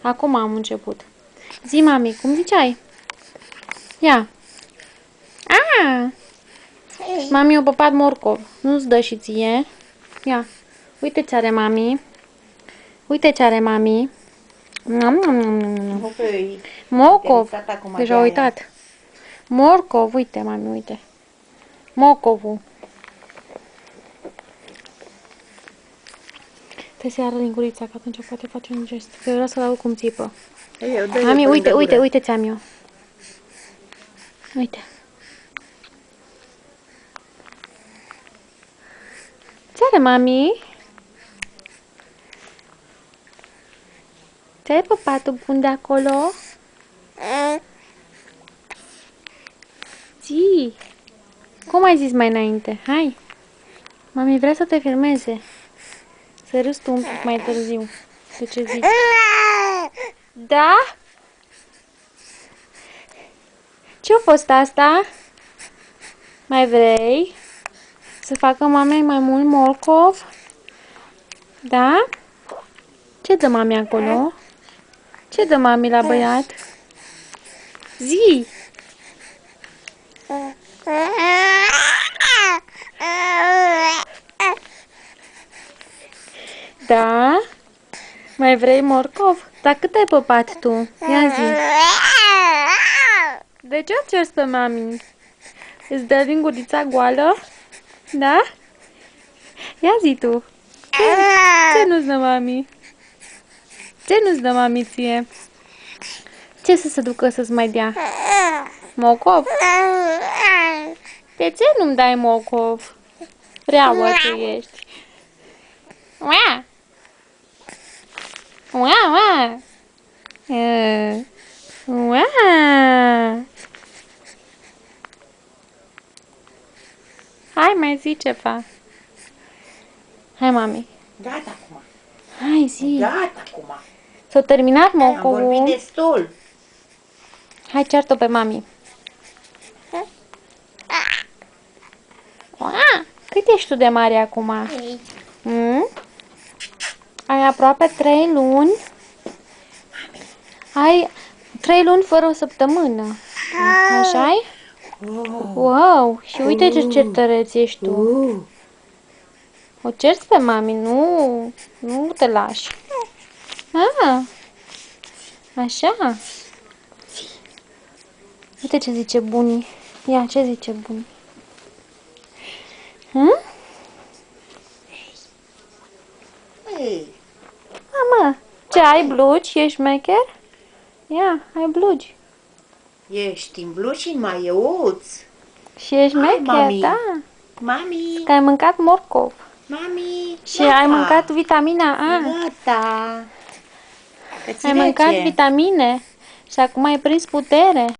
Acum am început. Zi, mami, cum ziceai? Ia. Mami a păpat morcov. Nu-ți dă și ție. Ia. Uite ce are mami. Uite ce are mami. Morcov. Deja a uitat. Morcov. Uite, mami, uite. Morcovul. Trebuie să-i arăt lingurița, că atunci poate face un gest. Că eu vreau să-l aud cum țipă. Mami, uite, uite, uite ți-am eu. Uite. Ce are, mami? Ce ai păpatul bun de acolo? Zi! Cum ai zis mai înainte? Hai! Mami vrea să te filmeze. Să râzi tu un pic mai târziu. De ce zici? Da? Ce-a fost asta? Mai vrei? Să facă mamei mai mult morcov? Da? Ce dă mami acolo? Ce dă mami la băiat? Zi! Da? Mai vrei morcov? Dar cât ai păpat tu? Ia zi! De ce o ceri pe mami? Îți dă lingurița goală? Da? Ia zi tu! Ce nu-ți dă mami? Ce nu-ți dă mami ție? Ce să se ducă să-ți mai dea? Morcov? De ce nu-mi dai morcov? Reauă ce ești. Ua! Ua, ua! Ua! Hai, mai zi ceva. Hai, mami. Gata acum. Hai, zi. Gata acum. S-a terminat Am morcovul. vorbit destul. Hai, ceartă pe mami. Cât ești tu de mare acum? Ai aproape 3 luni. Ai 3 luni fără o săptămână. Așa-i? Wow! Și uite ce certăreț ești tu. O cerți pe mami, nu te lași. Așa. Uite ce zice bunii. Ia, ce zice bunii? Mama, ce ai blugi? Ești șmecher? Ia, ai blugi. Ești în blugi și în maieuț. Și ești șmecher, mami. da? Mami. Că ai mâncat morcov. Mami. Și ai mâncat vitamina A. Gata. Ai mâncat vitamine și acum ai prins putere.